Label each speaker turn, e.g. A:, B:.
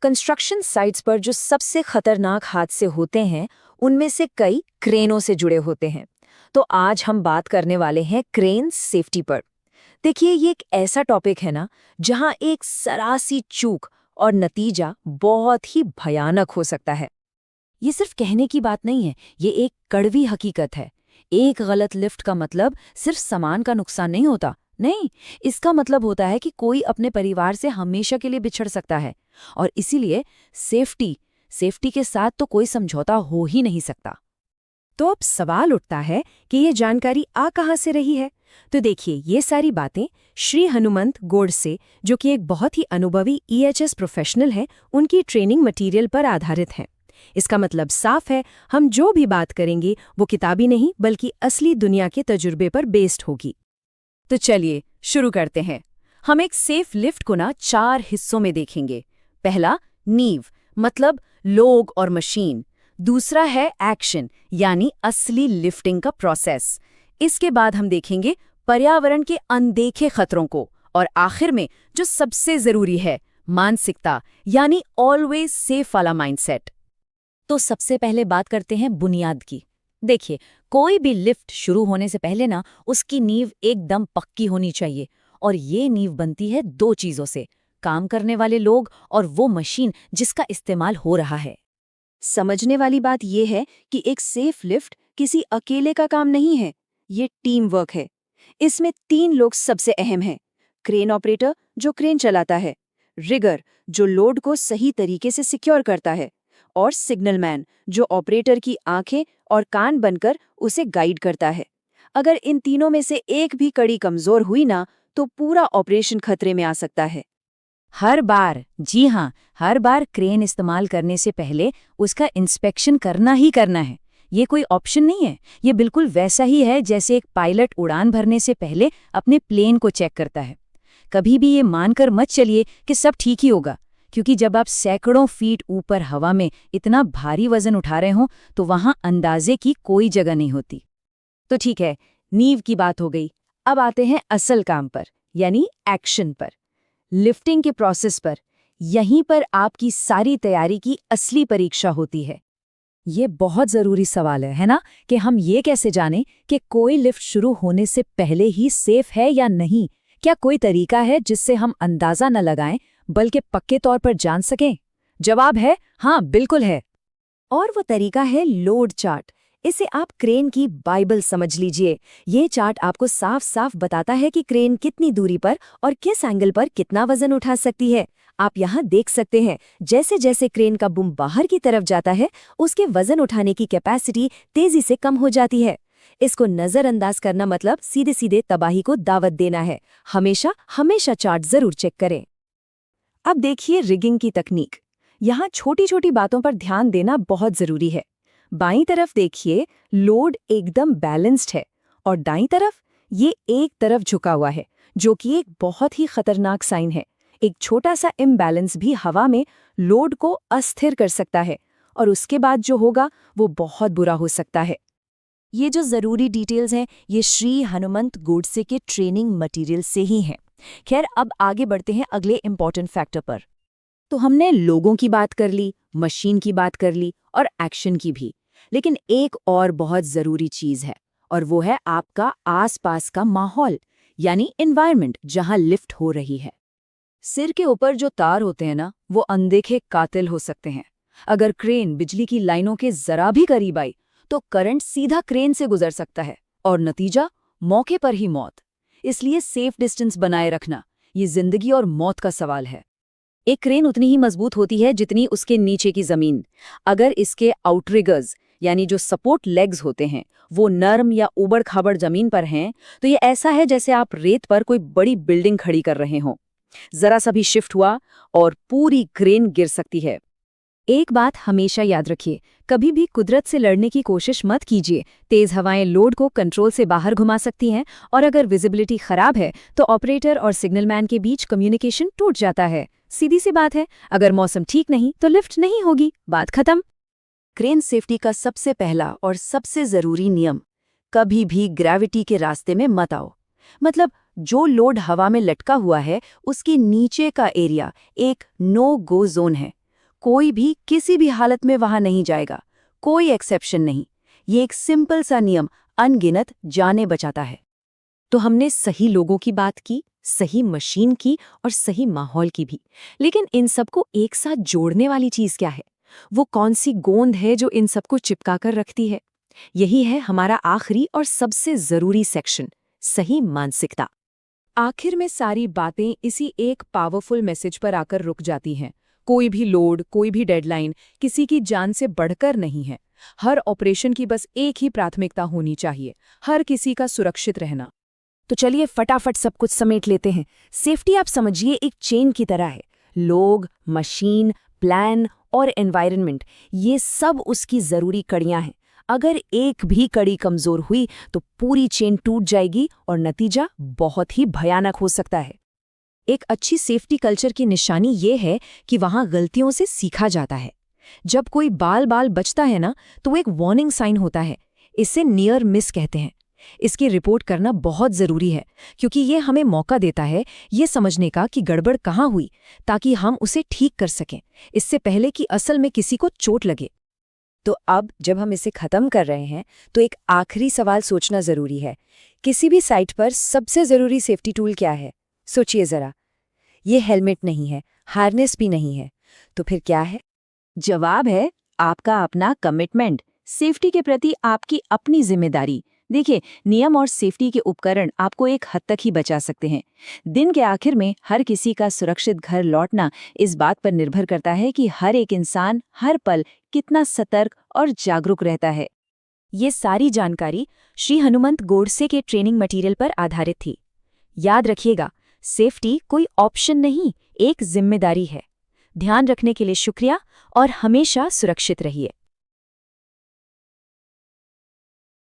A: Construction sites पर जो सबसे खतरनाक हादसे होते हैं उनमें से कई क्रेनों से जुड़े होते हैं। तो आज हम बात करने वाले हैं क्रेन सेफ्टी पर। देखिए, ये एक ऐसा टॉपिक है ना जहां एक सरासी चूक और नतीजा बहुत ही भयानक हो सकता है। ये सिर्फ कहने की बात नहीं है, ये एक कड़वी हकीकत है। एक गलत लिफ्ट का मतलब सिर्फ सामान का नुकसान नहीं होता, नहीं, इसका मतलब होता है कि कोई अपने परिवार से हमेशा के लिए बिछड़ सकता है। और इसीलिए सेफ्टी के साथ तो कोई समझौता हो ही नहीं सकता।
B: तो अब सवाल उठता है कि ये जानकारी आ कहाँ से रही है। तो देखिए, ये सारी बातें श्री हनुमंत गोडसे, जो कि एक बहुत ही अनुभवी EHS प्रोफेशनल है, उनकी ट्रेनिंग मटेरियल पर आधारित हैं। इसका मतलब साफ है, हम जो भी बात करेंगे वो किताबी नहीं बल्कि असली दुनिया के तजुर्बे पर बेस्ड होगी।
A: तो चलिए शुरू करते हैं। हम एक सेफ लिफ्ट को ना 4 हिस्सों में देखेंगे। पहला, नींव, मतलब लोग और मशीन। दूसरा है एक्शन, यानी असली लिफ्टिंग का प्रोसेस। इसके बाद हम देखेंगे पर्यावरण के अनदेखे खतरों को। और आखिर में जो सबसे जरूरी है, मानसिकता, यानी ऑलवेज सेफ वाला माइंडसेट। तो सबसे पहले बात करते हैं बुनियाद की। देखिए, कोई भी लिफ्ट शुरू होने से पहले ना उसकी नींव एकदम पक्की होनी चाहिए। और ये नींव बनती है 2 चीज़ों से, काम करने वाले लोग और वो मशीन जिसका इस्तेमाल हो रहा है। समझने वाली बात यह है कि एक सेफ लिफ्ट किसी अकेले का काम नहीं है, ये टीम वर्क है। इसमें 3 लोग सबसे अहम हैं। क्रेन ऑपरेटर, जो क्रेन चलाता है, रिगर, जो लोड को सही तरीके से सिक्योर करता है, और सिग्नल मैन, जो ऑपरेटर की आंखें और कान बनकर उसे गाइड करता है। अगर इन तीनों में से एक भी कड़ी कमजोर हुई ना, तो पूरा ऑपरेशन खतरे में आ सकता है। हर बार, जी हाँ, हर बार क्रेन इस्तेमाल करने से पहले उसका इंस्पेक्शन करना ही करना है। ये कोई ऑप्शन नहीं है, ये बिल्कुल वैसा ही है जैसे एक पायलट उड़ान भरने से पहले अपने प्लेन को चेक करता है। कभी भी ये मानकर मत चलिए कि सब ठीक ही होगा, क्योंकि जब आप सैकड़ों फीट ऊपर हवा में इतना भारी वजन उठा रहे हों तो वहां अंदाजे की कोई जगह नहीं होती। तो ठीक है, नींव की बात हो गई। अब आते हैं असल काम पर, यानी एक्शन पर, लिफ्टिंग के प्रोसेस पर। यहीं पर आपकी सारी तैयारी की असली परीक्षा होती है। ये बहुत ज़रूरी सवाल है ना, कि हम ये कैसे जानें कि कोई लिफ्ट शुरू होने से पहले ही सेफ है या नहीं। क्या कोई तरीका है जिससे हम अंदाज़ा न लगाएं बल्कि पक्के तौर पर जान सकें? जवाब है हाँ, बिल्कुल है। और वो तरीका है लोड चार्ट। इसे आप क्रेन की बाइबल समझ लीजिए। ये चार्ट आपको साफ साफ बताता है कि क्रेन कितनी दूरी पर और किस एंगल पर कितना वजन उठा सकती है। आप यहाँ देख सकते हैं, जैसे जैसे क्रेन का बुम बाहर की तरफ जाता है, उसके वजन उठाने की कैपेसिटी तेजी से कम हो जाती है। इसको नजरअंदाज करना मतलब सीधे सीधे तबाही को दावत देना है। हमेशा हमेशा चार्ट जरूर चेक करें। अब देखिए रिगिंग की तकनीक। यहाँ छोटी छोटी बातों पर ध्यान देना बहुत जरूरी है। बाईं तरफ देखिए, लोड एकदम बैलेंस्ड है, और दाईं तरफ ये एक तरफ झुका हुआ है, जो कि एक बहुत ही खतरनाक साइन है। एक छोटा सा इम्बैलेंस भी हवा में लोड को अस्थिर कर सकता है, और उसके बाद जो होगा वो बहुत बुरा हो सकता है। ये जो जरूरी डिटेल्स हैं, ये श्री हनुमंत गोडसे के ट्रेनिंग मटेरियल से ही हैं। खैर, अब आगे बढ़ते हैं अगले इंपॉर्टेंट फैक्टर पर। तो हमने लोगों की बात कर ली, मशीन की बात कर ली और एक्शन की भी, लेकिन एक और बहुत जरूरी चीज है, और वो है आपका आसपास का माहौल, यानी एनवायरनमेंट जहां लिफ्ट हो रही है। सिर के ऊपर जो तार होते हैं ना, वो अनदेखे कातिल हो सकते हैं। अगर क्रेन बिजली की लाइनों के जरा भी करीब आई तो करंट सीधा क्रेन से गुजर सकता है, और नतीजा मौके पर ही मौत। इसलिए सेफ डिस्टेंस बनाए रखना ये जिंदगी और मौत का सवाल है। एक क्रेन उतनी ही मजबूत होती है जितनी उसके नीचे की जमीन। अगर इसके आउटरिगर्स, यानी जो सपोर्ट लेग्स होते हैं, वो नर्म या उबड़ खाबड़ जमीन पर हैं, तो ये ऐसा है जैसे आप रेत पर कोई बड़ी बिल्डिंग खड़ी कर रहे हों। जरा सा भी शिफ्ट हुआ और पूरी क्रेन गिर सकती है। एक बात हमेशा याद रखिए, कभी भी कुदरत से लड़ने की कोशिश मत कीजिए। तेज हवाएं लोड को कंट्रोल से बाहर घुमा सकती हैं, और अगर विजिबिलिटी खराब है तो ऑपरेटर और सिग्नलमैन के बीच कम्युनिकेशन टूट जाता है। सीधी सी बात है, अगर मौसम ठीक नहीं तो लिफ्ट नहीं होगी, बात खत्म। क्रेन सेफ्टी का सबसे पहला और सबसे जरूरी नियम, कभी भी ग्रेविटी के रास्ते में मत आओ। मतलब जो लोड हवा में लटका हुआ है उसके नीचे का एरिया एक नो गो जोन है। कोई भी किसी भी हालत में वहां नहीं जाएगा, कोई एक्सेप्शन नहीं। ये एक सिंपल सा नियम अनगिनत जानें बचाता है।
B: तो हमने सही लोगों की बात की, सही मशीन की और सही माहौल की भी, लेकिन इन सबको एक साथ जोड़ने वाली चीज क्या है? वो कौन सी गोंद है जो इन सबको चिपका कर रखती है? यही है हमारा आखिरी और सबसे जरूरी सेक्शन, सही मानसिकता। आखिर में सारी बातें इसी एक पावरफुल मैसेज पर आकर रुक जाती हैं। कोई भी लोड, कोई भी डेडलाइन किसी की जान से बढ़कर नहीं है। हर ऑपरेशन की बस एक ही प्राथमिकता होनी चाहिए, हर किसी का सुरक्षित रहना।
A: तो चलिए फटाफट सब कुछ समेट लेते हैं। सेफ्टी आप समझिए एक चेन की तरह है। लोग, मशीन, प्लान और एनवायरनमेंट, ये सब उसकी जरूरी कड़ियां हैं। अगर एक भी कड़ी कमजोर हुई तो पूरी चेन टूट जाएगी और नतीजा बहुत ही भयानक हो सकता है।
B: एक अच्छी सेफ्टी कल्चर की निशानी ये है कि वहां गलतियों से सीखा जाता है। जब कोई बाल बचता है ना, तो वो एक वार्निंग साइन होता है। इसे नियर मिस कहते हैं। इसकी रिपोर्ट करना बहुत जरूरी है, क्योंकि ये हमें मौका देता है ये समझने का कि गड़बड़ कहाँ हुई, ताकि हम उसे ठीक कर सकें, इससे पहले कि असल में किसी को चोट लगे।
A: तो अब जब हम इसे खत्म कर रहे हैं तो एक आखिरी सवाल सोचना जरूरी है। किसी भी साइट पर सबसे जरूरी सेफ्टी टूल क्या है? सोचिए जरा। ये हेलमेट नहीं है, हार्नेस भी नहीं है, तो फिर क्या है? जवाब है आपका अपना कमिटमेंट, सेफ्टी के प्रति आपकी अपनी जिम्मेदारी। देखिए, नियम और सेफ्टी के उपकरण आपको एक हद तक ही बचा सकते हैं। दिन के आखिर में हर किसी का सुरक्षित घर लौटना इस बात पर निर्भर करता है कि हर एक इंसान हर पल कितना सतर्क और जागरूक रहता है।
B: ये सारी जानकारी श्री हनुमंत गोडसे के ट्रेनिंग मटेरियल पर आधारित थी। याद रखिएगा, सेफ्टी कोई ऑप्शन नहीं, एक जिम्मेदारी है। ध्यान रखने के लिए शुक्रिया और हमेशा सुरक्षित रहिए।